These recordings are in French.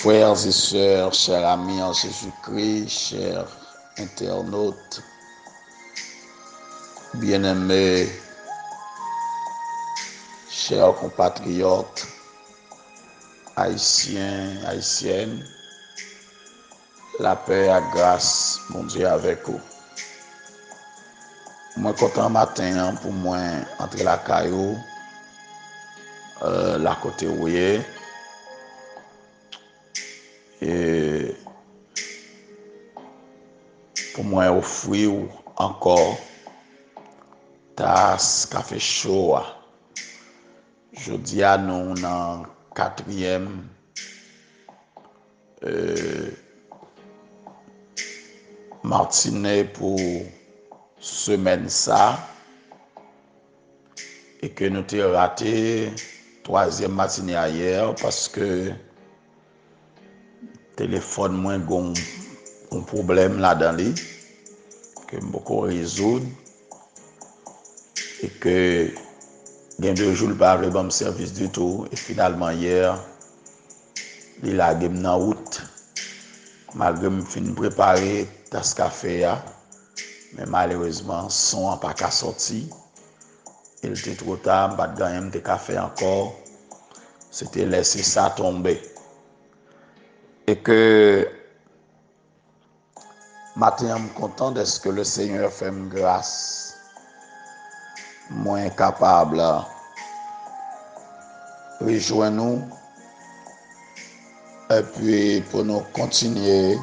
Frères et sœurs, chers amis en Jésus-Christ, chers internautes, bien-aimés, chers compatriotes, haïtiens, haïtiennes, la paix et la grâce, mon Dieu, avec vous. Moi, content matin pour moi entrer la caillou, la côté où est, et pour moi offrir encore tasse café chaud. Je dis à nous dans quatrième matinée pour semaine ça et que nous avons raté troisième matinée hier parce que téléphone moins un problème là-dedans que beaucoup résoudre et que il y a 2 jours pas arrivé bon service du tout et finalement hier il a gagné dans route malgré me fin préparer tasse café mais malheureusement son n'a pas sorti. Il était trop tard, pas de gagner de café encore. C'était laisser ça tomber. Et que maintenant, je suis content de ce que le Seigneur fait une grâce. Moins capable de rejoindre nous. Et puis pour nous continuer à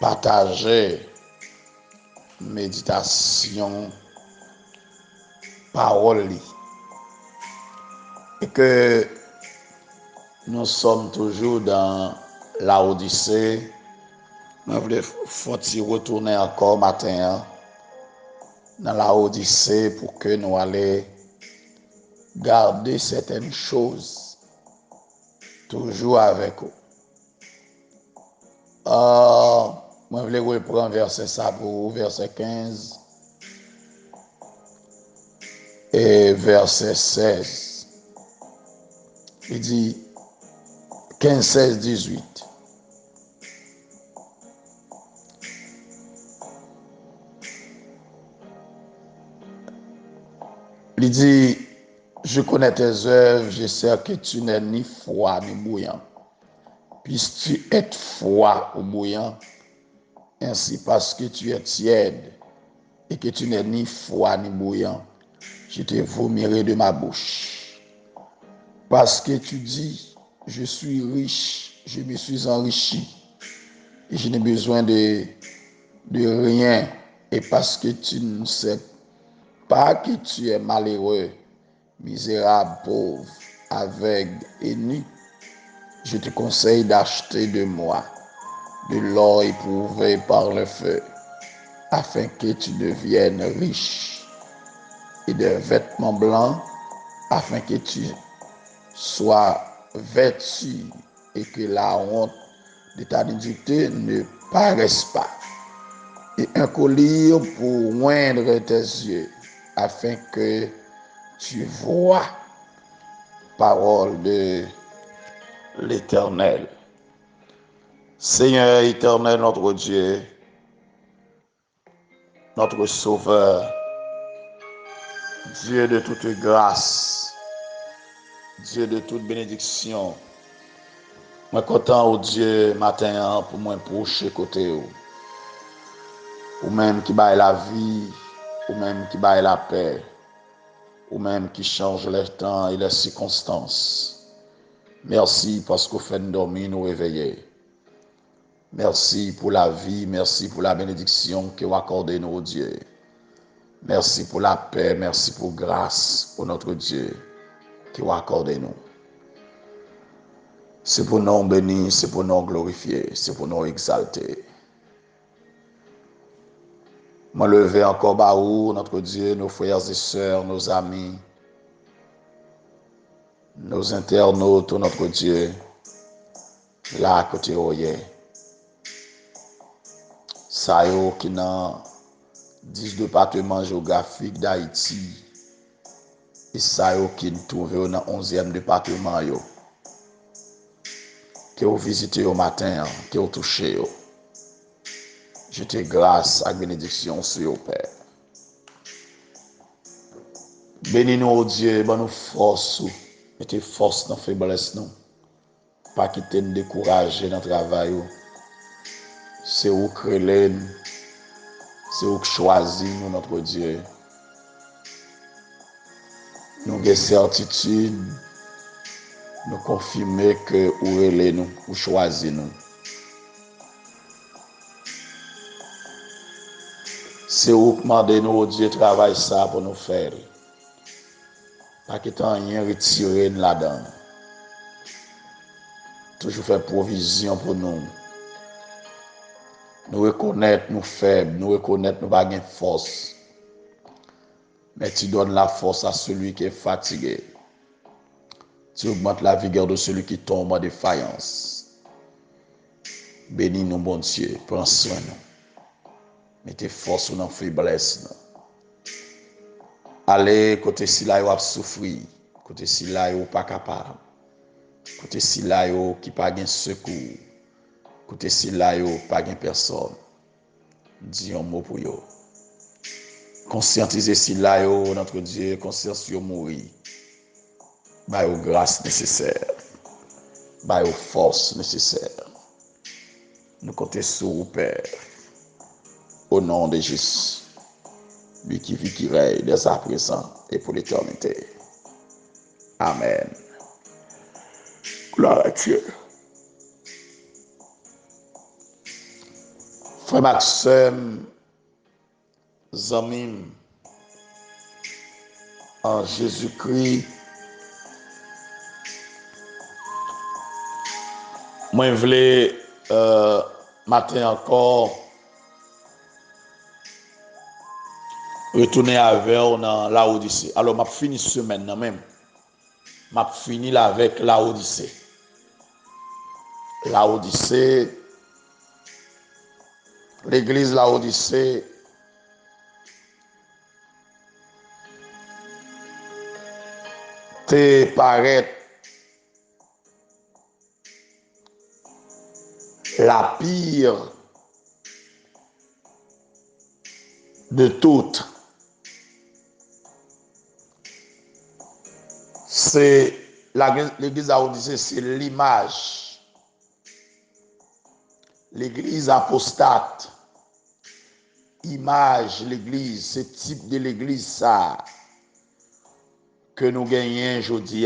partager méditation, parole. Et que nous sommes toujours dans la Odyssée. Je voulais retourner encore matin dans la Odyssée pour que nous allions garder certaines choses toujours avec vous. Je voulais reprendre verset ça pour vous, verset 15 et verset 16. Il dit 15, 16, 18. Il dit, je connais tes œuvres, je sais que tu n'es ni froid ni bouillant. Puisque tu es froid ou bouillant, ainsi parce que tu es tiède et que tu n'es ni froid ni bouillant, je te vomirai de ma bouche. Parce que tu dis, je suis riche, je me suis enrichi et je n'ai besoin de rien. Et parce que tu ne sais pas que tu es malheureux, misérable, pauvre, aveugle et nu, je te conseille d'acheter de moi de l'or éprouvé par le feu, afin que tu deviennes riche, et des vêtements blancs, afin que tu sois vêtu et que la honte de ta nudité ne paraisse pas, et un collier pour oindre tes yeux, afin que tu vois. Parole de l'Éternel. Seigneur éternel, notre Dieu, notre Sauveur, Dieu de toute grâce, Dieu de toute bénédiction, moi content au Dieu matin pour moi proche côté ou même qui baille la vie, ou même qui baille la paix, ou même qui change les temps et les circonstances. Merci parce qu'au fait de dormir, nous réveiller. Merci pour la vie, merci pour la bénédiction que vous accordez nous, Dieu. Merci pour la paix, merci pour grâce, pour notre Dieu, que vous accordez nous. C'est pour nous bénir, c'est pour nous glorifier, c'est pour nous exalter. Moi, lever encore Baou, notre Dieu, nos frères et sœurs, nos amis, nos internautes, notre Dieu, là à côté oye. Ça y est, qui dans 10 départements géographiques d'Haïti, et ça y est, qui nous trouve dans 11e département. que vous visitez au matin, que vous touchez. Jetez grâce et bénédiction sur vous, Père. Bénis-nous, oh Dieu, bonne nous force, mettez force dans la faiblesse, nous. Pas quitter nous décourager dans le travail. C'est vous créer, c'est vous qui choisissez, nous, notre Dieu. Nous avons certitude, nous confirmer que vous relez nous, vous choisissez nous. C'est vous qui demandez nous, oh Dieu, travail ça pour nous faire. Pas qu'il rien retiré là-dedans. Toujours faire provision pour nous. Nous reconnaître nous faibles, nous reconnaître nous pas de force. Mais tu donnes la force à celui qui est fatigué. Tu augmentes la vigueur de celui qui tombe en défaillance. Bénis nous, bon Dieu, prends soin de nous. Mettez force dans la faiblesse. Allez, côté si là, vous avez souffert. Côté si là, vous pas capable. Côté si là, vous qui pas de secours. Côté si là, vous pas de personne. Dis un mot pour vous. Conscientiser si là, notre Dieu, conscience de mourir. Bah, aux grâce nécessaire. Bah, aux forces nécessaires. Nous comptons sur vous, Père. Au nom de Jésus. Lui qui vit, qui règne dès à présent et pour l'éternité. Amen. Gloire à Dieu. Frère Maxime, Zamim, en Jésus-Christ, moi je voulais matin encore retourner avec vous dans la Odyssée. Alors, je fini semaine même. Je fini avec la Odyssée. La Odyssée, l'église la Odyssée, te paraît la pire de toutes. C'est l'église à Odyssée, c'est l'image. L'église apostate, image l'église, ce type de l'église ça que nous gagnons aujourd'hui.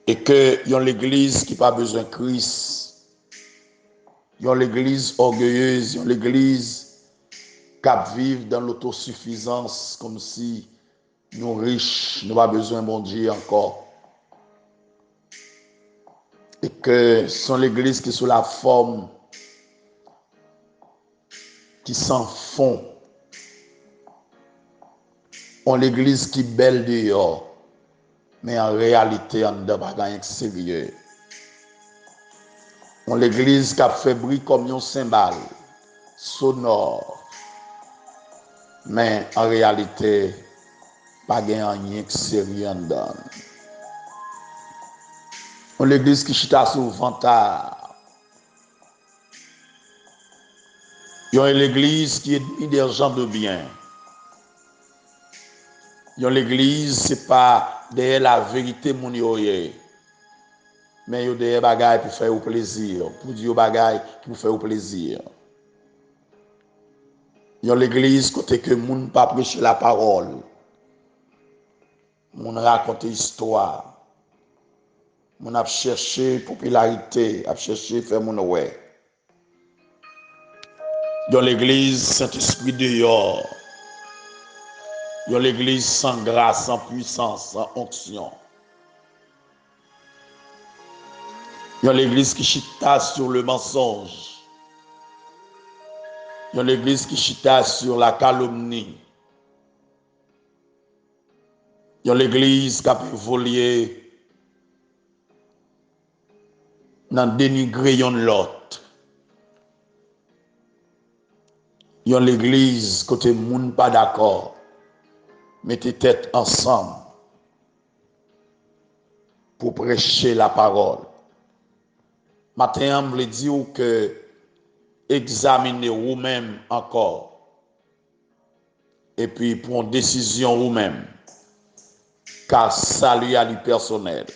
Et que y a l'église qui n'a pas besoin de Christ. Y a l'église orgueilleuse, y a l'église qui vit dans l'autosuffisance comme si nous riches, nous n'avons pas besoin de bon Dieu encore. Et que sont l'église qui sous la forme qui s'en font. On l'église qui belle dehors, mais en réalité, on ne pas gagner sérieux. On l'église qui a fait bruit comme un cymbale sonore, mais en réalité, pas gagner sérieux en dedans. On l'église qui chita sur le vantard. Il y a l'église qui est mis des gens de bien. Il y a l'église, ce n'est pas derrière la vérité, mon yoye. Mais il y a des bagailles pour faire plaisir. Pour dire des bagailles pour faire plaisir. Il y a l'église côté que moun pas prêcher la parole. Moun raconter histoire. Moun a cherché popularité, a cherché faire moun ouais. Il y a l'église Saint-Esprit dehors. Il y a l'église sans grâce, sans puissance, sans onction. Il y a l'église qui chita sur le mensonge. Il y a l'église qui chita sur la calomnie. Il y a l'église qui a pu voler dans dénigrer l'autre. Il y a l'église côté moun pas d'accord. Mettez tête ensemble. pour prêcher la parole. Matin, je veux dire que examinez vous-même encore. Et puis, prendre décision vous-même. Car salut à lui personnel.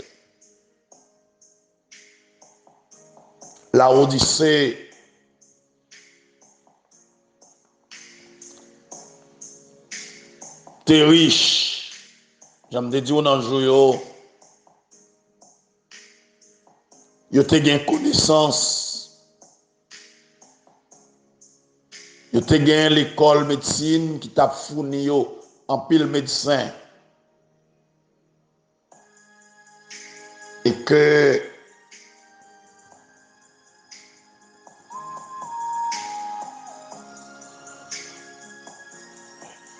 La Odyssée, t'es riche. J'aime te dire dans le jour, yo te gain connaissance. Yo te gain l'école médecine qui t'a fourni yo en pile médecin. Et que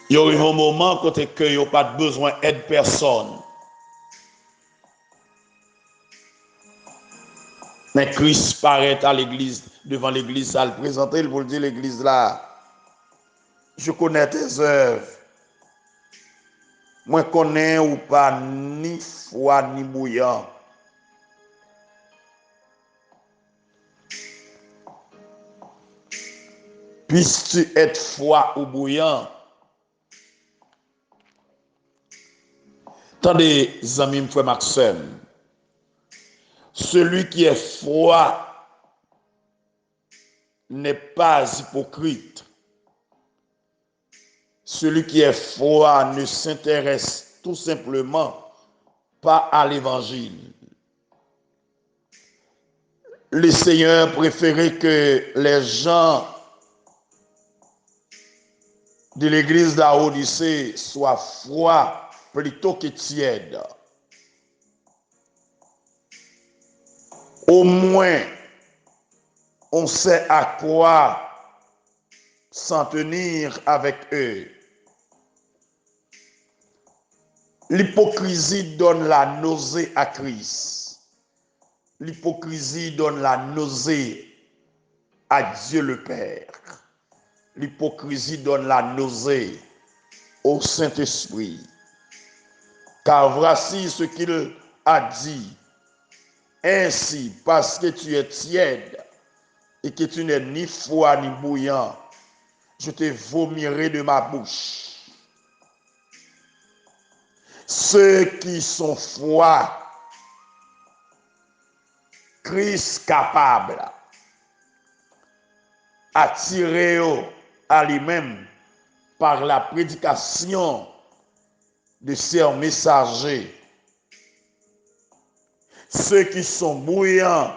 il y a eu un moment côté que il n'y a pas besoin d'aide personne. Mais Christ paraît à l'église, devant l'église, ça le présenter, il vous le dit l'église là. Je connais tes œuvres. Moi connais ou pas ni froid ni bouillant. Puisses-tu être froid ou bouillant? Attendez, amis, frère Maxime. Celui qui est froid n'est pas hypocrite. Celui qui est froid ne s'intéresse tout simplement pas à l'évangile. Le Seigneur préférait que les gens de l'église de la Odyssée soient froids plutôt que tièdes. Au moins, on sait à quoi s'en tenir avec eux. L'hypocrisie donne la nausée à Christ. L'hypocrisie donne la nausée à Dieu le Père. L'hypocrisie donne la nausée au Saint-Esprit. Car voici ce qu'il a dit. Ainsi, parce que tu es tiède et que tu n'es ni froid ni bouillant, je te vomirai de ma bouche. Ceux qui sont froids, Christ capable, attiré à lui-même par la prédication de ses messagers. Ceux qui sont bouillants,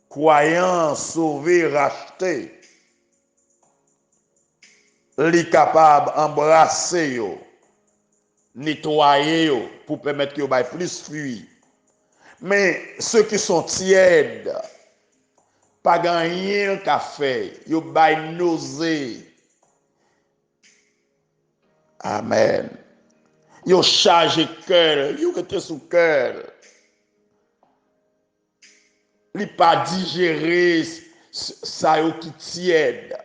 croyants, sauvés, rachetés, les capables d'embrasser, nettoyer pour permettre que vous plus fluide. Mais ceux qui sont tièdes, pas rien qu'à faire, ils baillent nausée. Amen. Ils chargé cœur, ils étaient sous cœur. Ils pas digérer ça qui tiède.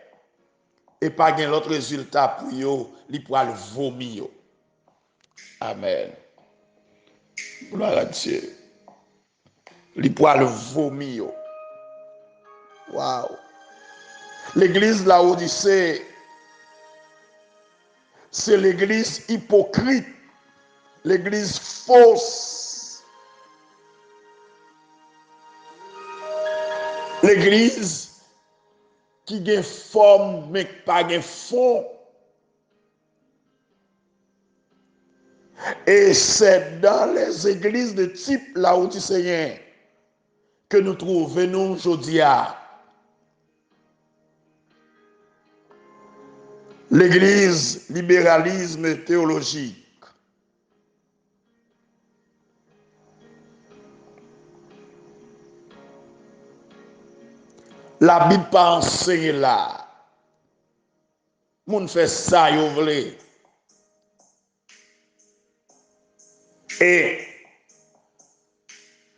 Et pas gain l'autre résultat pour eux, ils pourra le vomir. Amen. Gloire à Dieu. Ils pourra le vomir. Waouh. L'église de la Odyssée, c'est l'église hypocrite, l'église fausse, l'église qui a forme mais pas de fond. Et c'est dans les églises de type laodicéen que nous trouvons aujourd'hui. L'église libéralisme théologique. La Bible pas enseignée là. Moun fait ça, yo vle. Et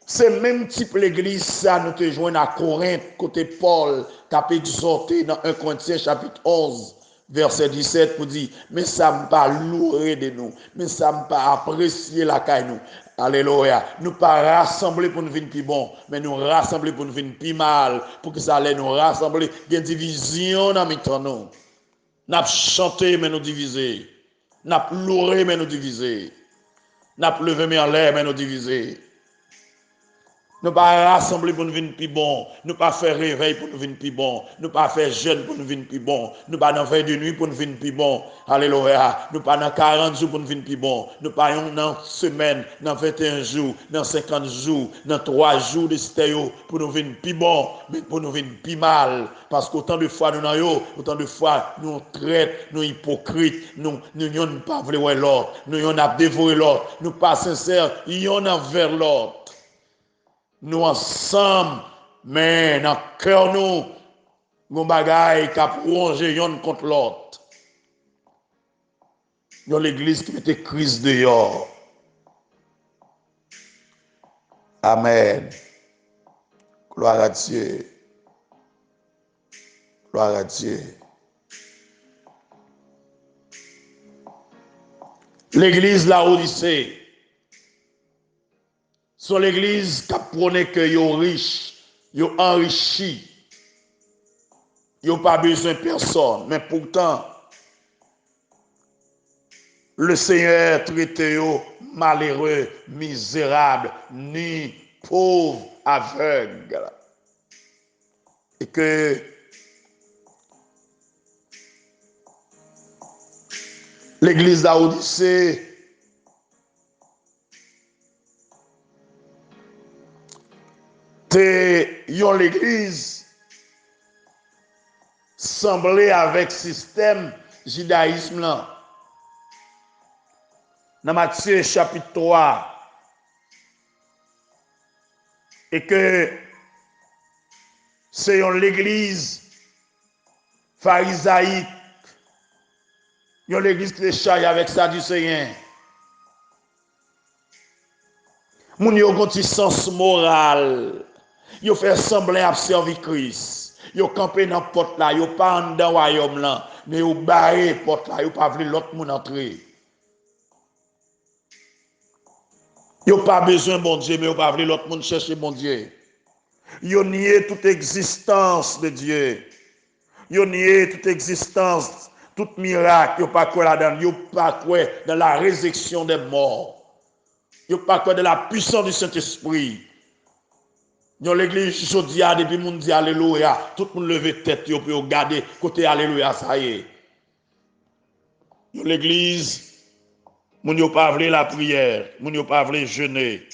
c'est même type l'église ça nous te joignons à Corinthe côté Paul qui a exhorté dans 1 Corinthiens chapitre 11 Verset 17 pour dire, mais ça ne pas louer de nous, mais ça ne pas apprécier la caille nous. Alléluia. Nous pas rassembler pour nous venir plus bon, mais nous rassembler pour nous venir plus mal, pour que ça allait nous rassembler. Il y a une division dans notre nous. Nous chanté, mais nous diviser. Nous loué, mais nous diviser. Nous levé, mais en l'air, mais nous diviser. Nous pas rassembler pour nous venir plus bon, nous pas faire réveil pour nous venir plus bon, nous pas faire jeûne pour nous venir plus bon, nous pas dans veille de nuit pour nous venir plus bon. Alléluia. Nous pas dans 40 jours pour nous venir plus bon, nous pas dans semaine, dans 21 jours, dans 50 jours, dans 3 jours de stéréo pour nous venir plus bon, mais pour nous venir plus mal parce qu'autant de fois nous n'avons, autant de fois nous traite, nous hypocrites, nous n'avons pas voulu l'autre, nous avons dévoré l'autre, nous pas sincères, nous envers l'autre. Nous ensemble, mais dans le cœur, nous, nous bagaille qui a plongé l'un contre l'autre. Dans l'église qui mettait crise dehors. Amen. Gloire à Dieu. Gloire à Dieu. L'église la Odyssée. Sur l'église qui prône que yo riche, yo enrichi, yo pas besoin de personne, mais pourtant le Seigneur traite yo malheureux, misérable, ni pauvre, aveugle. Et que l'église d'Odyssée l'église semblait avec système judaïsme là. Dans Matthieu chapitre 3 et que c'est l'église pharisaïque, l'église qui charge avec sadducéen. Moun yo gonti sens moral. Yo fait semblant à servir Christ. Yo campé dans porte là, yo pas en dans royaume là, mais yo barré porte là, yo pas vle l'autre moun entrer. Yo pas besoin bon Dieu, mais yo pas vle l'autre moun chercher bon Dieu. Yo nié toute existence de Dieu. Yo nié toute existence, tout miracle, yo pas quoi là-dedans, yo pas quoi dans la résurrection des morts. Yo pas quoi de la puissance du Saint-Esprit. Dans l'église jodia depuis moun dit alléluia, tout le monde lever tête yo pour regarder côté alléluia ça y est. Dans l'église moun yo pas vle la prière, moun yo pas vle jeûner.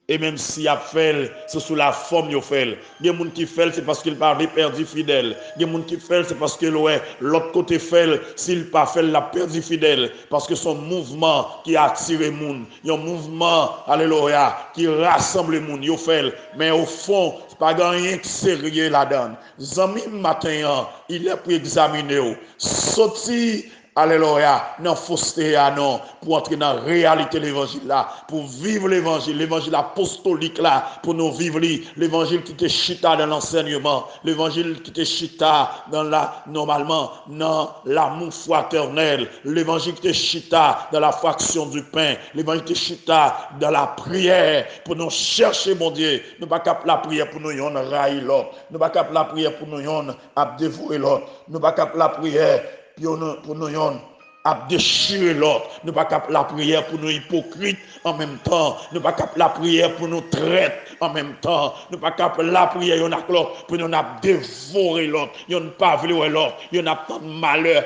Et même si a fait, c'est sous la forme yo fait. Il y a des gens qui fait c'est parce qu'il pas perdu fidèle. Il y a des gens qui fait c'est parce que l'autre côté fait s'il pas fait la perdu fidèle parce que son mouvement qui attire les gens, il y a un mouvement alléluia qui rassemble les gens yo fait mais au fond c'est pas rien de sérieux là-dedans. Zami matin il est pour examiner sorti alléluia, non fausseté non, pour entrer dans la réalité de l'évangile là, pour vivre l'évangile apostolique là, pour nous vivre l'évangile qui te chita dans l'enseignement, l'évangile qui te chita dans normalement, dans l'amour fraternel, l'évangile qui te chita dans la fraction du pain, l'évangile qui te chita dans la prière, pour nous chercher mon Dieu, nous pas cap la prière pour nous yon railler l'autre, nous pas cap la prière pour nous yon dévouer l'autre, nous pas cap la prière pour nous à déchirer l'autre, nous pas cap la prière pour nous hypocrites en même temps, nous pas cap la prière pour nous traître en même temps, nous pas cap la prière yon a l'autre pour nous dévorer l'autre, yon pas vle l'autre, yon a tant malheur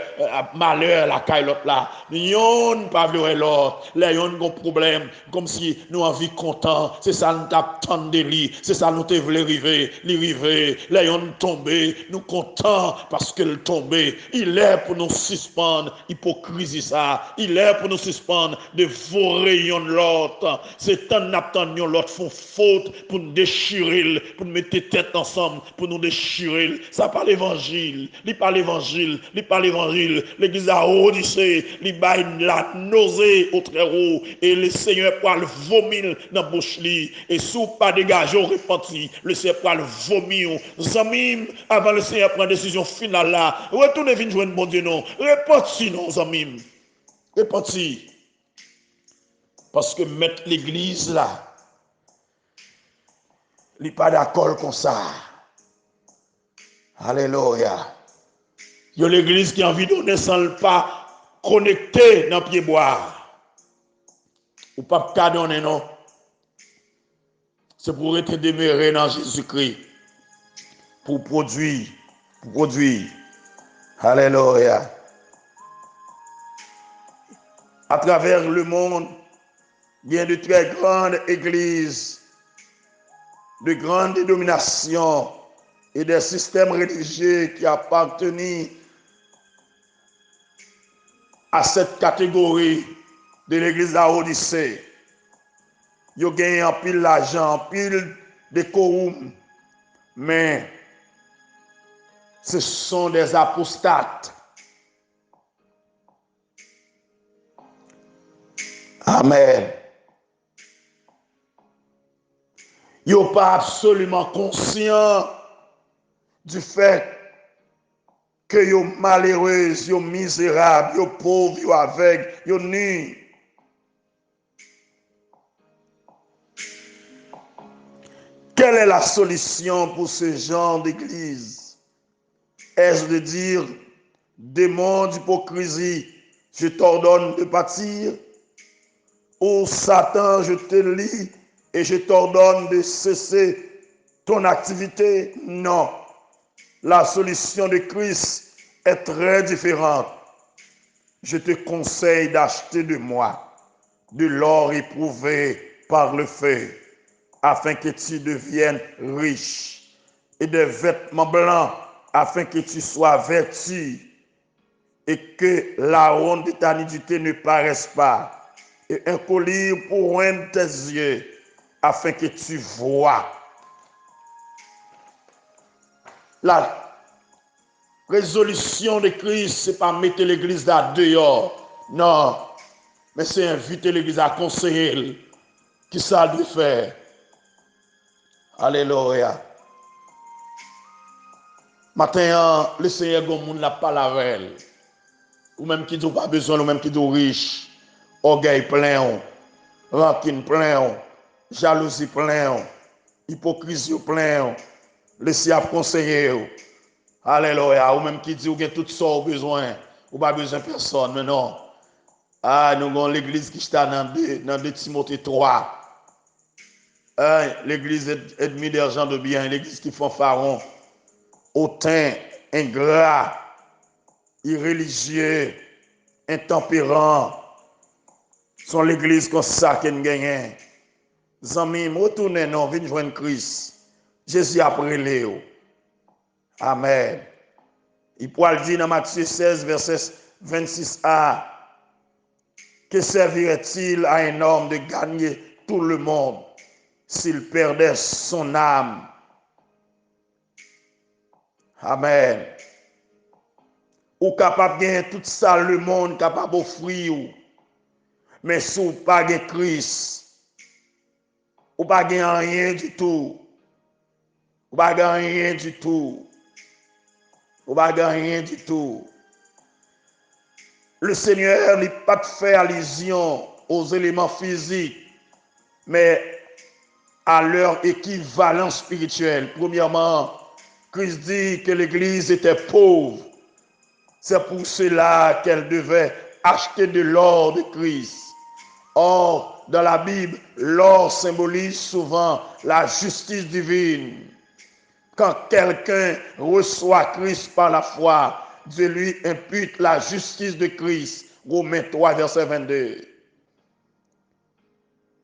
la caille l'autre là, yon pas vle l'autre, là yon gon problème comme si nous envie content, c'est ça nous t'attendre lui, c'est ça nous te vle river, là yon tombé, nous content parce que le tombé, il est pour nous suspendre hypocrite crise ça. Il est pour nous suspendre de vos rayons de l'autre. C'est un attendant l'autre font faute pour nous déchirer, pour nous mettre tête ensemble, pour nous déchirer. Ça par l'évangile, il par l'évangile, il par l'évangile. L'église a Odyssée, il baille la nausée au très haut et le Seigneur pour le vomir dans la bouche li. Et sous pas dégagé au repenti, le Seigneur pour le vomir. Zamim, avant le Seigneur prend décision finale là, retournez venir joindre bon Dieu non. Repenti non, Zamim. Repenti. Parce que mettre l'église là, il n'est pas d'accord comme ça. Alléluia. Il y a l'église qui a envie de donner sans le pas connecté dans le pied bois. Ou pas de donner non. C'est pour être demeuré dans Jésus-Christ. Pour produire. Pour produire. Alléluia. À travers le monde, il y a de très grandes églises, de grandes dénominations et des systèmes religieux qui appartiennent à cette catégorie de l'église d'Odyssée. Ils ont gagné en pile l'argent, en pile de quorum, mais ce sont des apostates. Amen. Ils sont pas absolument conscients du fait que yo malheureux, yo misérable, yo pauvre, yo aveugle, yo nu. Quelle est la solution pour ce genre d'église? Est-ce de dire, démon d'hypocrisie, je t'ordonne de partir? Ou Satan, je te lie et je t'ordonne de cesser ton activité? Non. La solution de Christ est très différente. Je te conseille d'acheter de moi de l'or éprouvé par le feu, afin que tu deviennes riche, et des vêtements blancs, afin que tu sois vêtu, et que la honte de ta nudité ne paraisse pas, et un collier pour oindre tes yeux, afin que tu vois. La résolution de Christ, c'est pas mettre l'église là dehors. Non, mais c'est inviter l'église à conseiller qui ça lui faire. Alléluia. Matin, le Seigneur Gomoun n'a pas la veille. Ou même qui n'ont pas besoin, ou même qui sont riches. Orgueil plein, rancune plein, jalousie plein, hypocrisie plein. Laissez à conseiller. Alléluia. Ou même qui dit ou tout ça au besoin. Ou pas besoin de personne. Mais non. Ah, nous avons l'église qui está dans 2 Timothée 3. Ah, l'église ennemie des gens de bien. L'église qui font pharaon. Hautain, ingrat, irréligieux, intempérant. Sont l'église comme ça qu'on gagne. Zami, retournez, non, venez joindre Christ. Jésus a brûlé. Amen. Il pourra le dire dans Matthieu 16, verset 26a. Que servirait-il à un homme de gagner tout le monde s'il perdait son âme? Amen. Ou capable de gagner tout ça, le monde capable d'offrir. Mais si vous n'avez pas de Christ, vous n'avez pas rien du tout. Vous n'avez pas rien du tout. Vous n'avez pas rien du tout. Le Seigneur n'a pas fait allusion aux éléments physiques, mais à leur équivalent spirituel. Premièrement, Christ dit que l'Église était pauvre. C'est pour cela qu'elle devait acheter de l'or de Christ. Or, dans la Bible, l'or symbolise souvent la justice divine. Quand quelqu'un reçoit Christ par la foi, Dieu lui impute la justice de Christ. Romains 3, verset 22.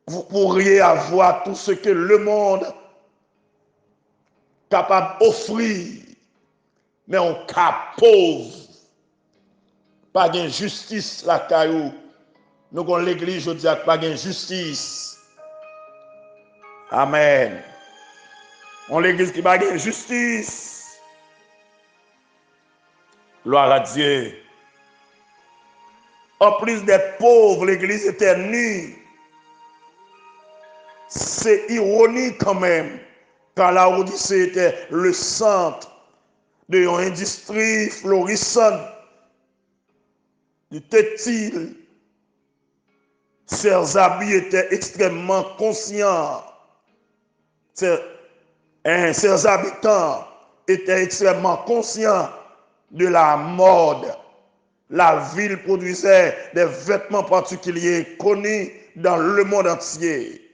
Vous pourriez avoir tout ce que le monde est capable d'offrir, mais on cas pauvre. pas de justice la caillou. Nous avons l'église, je dis, pas de justice. Amen. On l'église qui n'a pas de justice. Gloire à Dieu. En plus d'être pauvre, l'église était nue. C'est ironique quand même, car la Odyssée était le centre d'une industrie florissante du textile. Ses habits étaient extrêmement conscients. Ses habitants étaient extrêmement conscients de la mode. La ville produisait des vêtements particuliers connus dans le monde entier.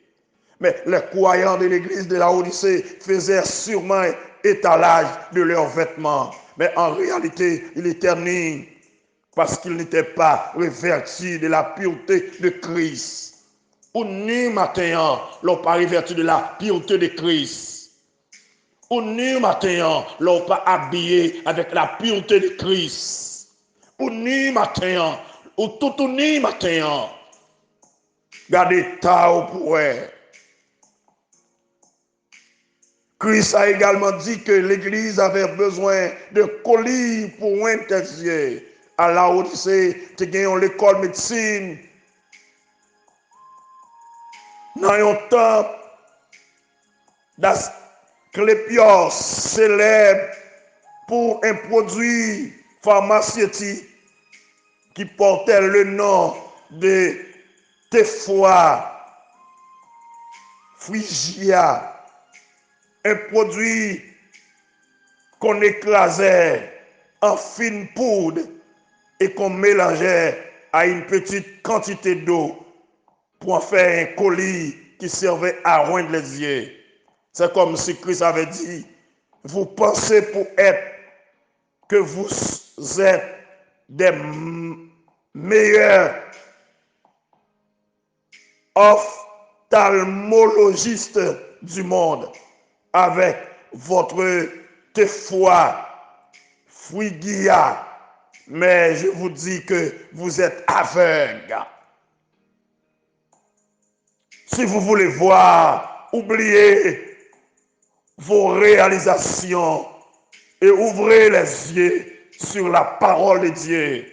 Mais les croyants de l'église de la Odyssée faisaient sûrement étalage de leurs vêtements. Mais en réalité, il était nu parce qu'ils n'étaient pas revêtus de la pureté de Christ. Ou nu matin, l'on pas revêtu de la pureté de Christ. Ou nu matin, l'on pas habillé avec la pureté de Christ. Ou nu matin, ou tout nu matin. Gardez ta ou pourrait. Christ a également dit que l'Église avait besoin de colis pour interdier. À la Odyssée, tu gagnes l'école médecine. Dans un temps d'Asclépios célèbre pour un produit pharmaceutique qui portait le nom de Tephoa Phrygia. Un produit qu'on écrasait en fine poudre et qu'on mélangeait à une petite quantité d'eau pour en faire un colis qui servait à roindre les yeux. C'est comme si Christ avait dit, vous pensez pour être que vous êtes des meilleurs ophtalmologistes du monde avec votre Tephoa Phrygia, mais je vous dis que vous êtes aveugles. Si vous voulez voir, oubliez vos réalisations et ouvrez les yeux sur la parole de Dieu.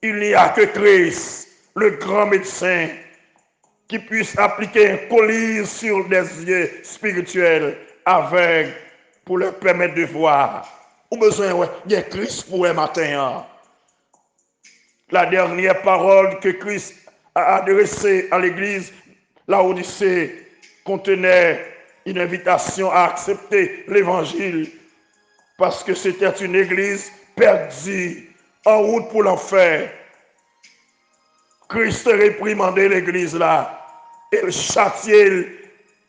Il n'y a que Christ, le grand médecin, qui puisse appliquer un colis sur des yeux spirituels aveugles pour leur permettre de voir. Ou besoin de Christ pour un matin. La dernière parole que Christ a adressée à l'église, la Odyssée, contenait une invitation à accepter l'évangile parce que c'était une église perdue en route pour l'enfer. Christ réprimandait l'église là et le châtiait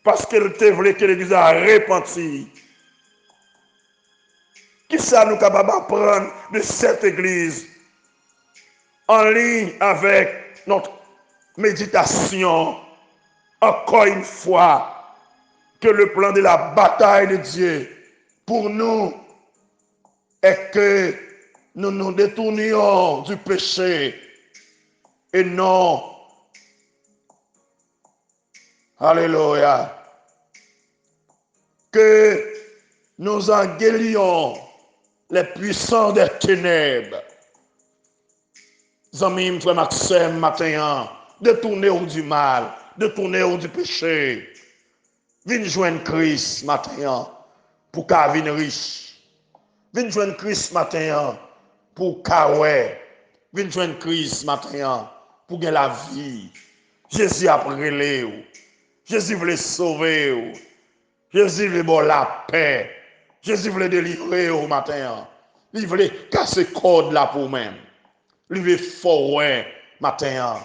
parce qu'il te voulait que l'église a repenti. Qui ça nous capable d'apprendre de cette église en ligne avec notre méditation? Encore une fois, que le plan de la bataille de Dieu pour nous est que nous nous détournions du péché et non, alléluia, que nous engueulions les puissants des ténèbres. Amis, frère Maxime, matin, détournez-vous du mal, détournez-vous du péché. Venez joindre Christ matin pour qu'à venir riche. Venez joindre Christ matin pour qu'à ouais. Venez joindre Christ matin pour gagner la vie. Jésus a prélé. Jésus voulait sauver. Jésus voulait bon la paix. Jésus voulait délivrer au matin. Il voulait casser code là pour même. Il voulait forêt matin.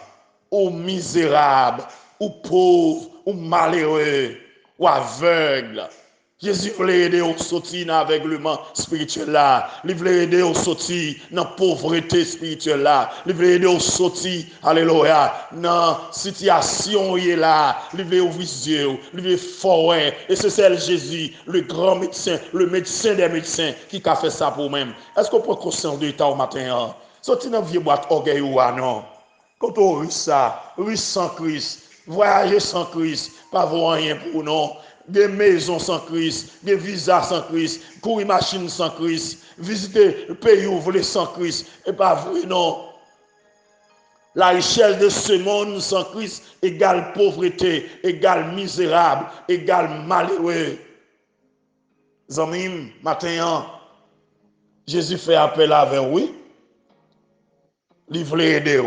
Ou misérable, ou pauvre, ou malheureux, ou aveugle. Jésus voulait aider au sortir dans l'aveuglement spirituel là. Il voulait aider au sortir dans la pauvreté spirituelle là. Il voulait aider au sortir, alléluia, dans la situation là. Il voulait ouvrir les yeux, il voulait forêt. Et c'est Jésus, le grand médecin, le médecin des médecins, qui a fait ça pour même. Est-ce qu'on peut conscience de l'état au matin? Sorti dans vieux boîte orgueil ou non. Quand on riche ça, riche sans Christ, voyager sans Christ, pas voir rien pour non. Des maisons sans Christ, des visas sans Christ, courir machine sans Christ, visiter le pays où vous voulez sans Christ, et pas vrai non. La richesse de ce monde sans Christ égale pauvreté, égale misérable, égale malheureux. Zamim, matin, Jésus fait appel avec oui. Il voulait aider.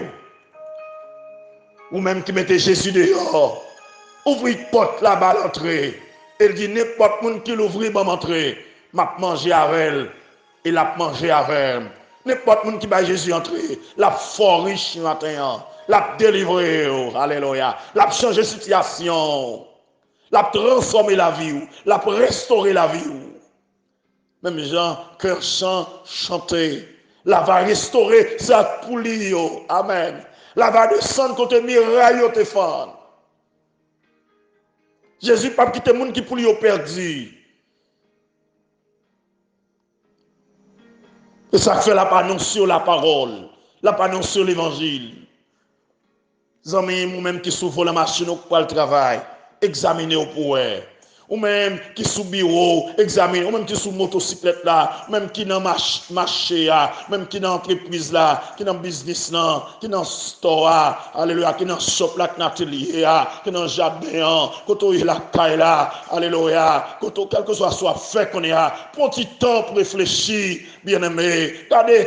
Ou même qui mettait Jésus dehors. Ouvrez porte là-bas l'entrée. Elle dit n'importe monde qui l'ouvre, va m'entrer. M'a manger avec elle. Et l'a manger avec elle. N'importe monde qui va Jésus entrer. L'a fort riche matin. L'a délivré. Alléluia. L'a changé situation. L'a transformé la vie. L'a restauré la vie. Même Jean, cœur chant, chanter. La va restaurer sa poulie. Amen. La va descendre contre miraille au téléphone. Jésus pas quitter le monde qui pour lui perdu. Et ça fait la annonce sur la parole, la annonce sur l'évangile. Amis, ou même qui souffrent la machine pour le travail, examinez au pouvoir. Ou même qui sous bureau, examine, ou même qui sous motocyclette là, même qui dans marché là, même qui dans entreprise là, qui dans business là, qui dans store là, alléluia, qui dans shop là, qui dans atelier là, qui dans jardin, quand la caille là, alléluia, quand quel que soit fait qu'on est là, prends un petit temps pour réfléchir, bien-aimé, regardez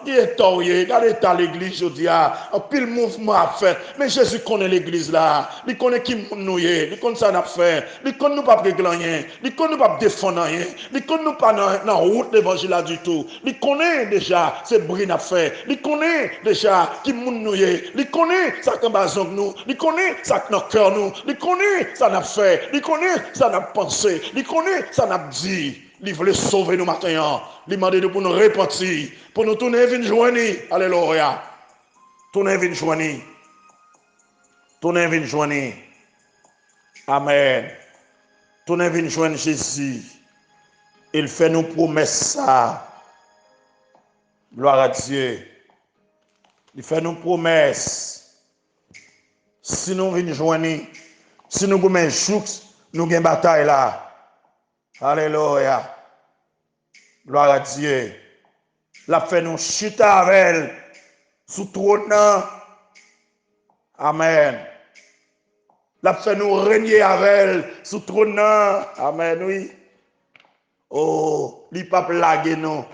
l'état l'église aujourd'hui, un pile mouvement à faire, mais Jésus connaît l'église là, il connaît qui nous est, il connaît ça n'a fait. Il ne nous pas régler rien, il ne nous pas défendre rien, il ne nous pas dans la route de l'évangile là du tout. Il connaît déjà ce bruit à faire, il connaît déjà qui nous est, il connaît ça qui est nous, il connaît ça qui est dans cœur nous, il connaît ça n'a fait, il connaît ça n'a pensé, il connaît ça n'a dit. Il veut sauver nous matin, il demande pour nous repentir, pour nous tourner vers joindre. Alléluia. Tourner vers joindre. Tourner vers joindre. Amen. Tournez venir joindre Jésus. Il fait nous promesses ça. Gloire à Dieu. Il fait nous promesses. Si nous venons joindre, si nous avons un jour, nous avons une bataille là. Alléluia. Gloire à Dieu. La fait nous chuter avec elle sous trône. Amen. La fait nous régner avec elle sous trône. Amen, oui. Oh, il ne pas plaguer nous.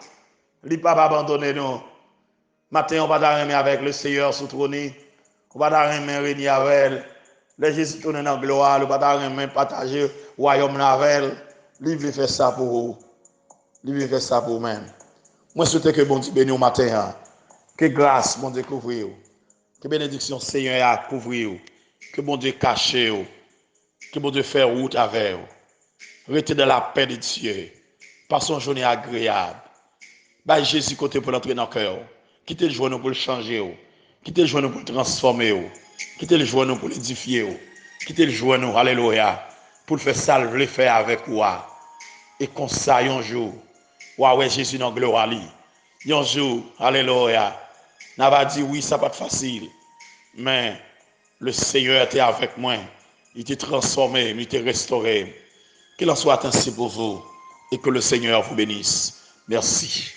Il ne pas abandonner nous. Maintenant, on va régner avec le Seigneur sous trône. On va régner avec elle. Les Jésus tourne dans la gloire. On va régner partager le royaume avec elle. Il veut faire ça pour vous. Il veut faire ça pour vous-même. Moi, je souhaite que bon Dieu bénisse au matin. Que grâce, bon Dieu, couvre vous. Que bénédiction, Seigneur, a couvre vous. Que bon Dieu cache vous. Que bon Dieu fait route avec vous. Restez dans la paix de Dieu. Passons une journée agréable. Bah, Jésus côté pour l'entrer dans le cœur. Quittez le jour pour le changer. Quittez le jour pour le transformer. Quittez le jour pour l'édifier. Quittez le jour, alléluia, pour le faire salver, le faire avec vous. Et qu'on saille un jour. Ouais, Jésus dans la gloire. Un jour, alléluia. N'a pas dit oui, ça pas facile. Mais le Seigneur était avec moi. Il t'a transformé, il t'a restauré. Qu'il en soit ainsi pour vous et que le Seigneur vous bénisse. Merci.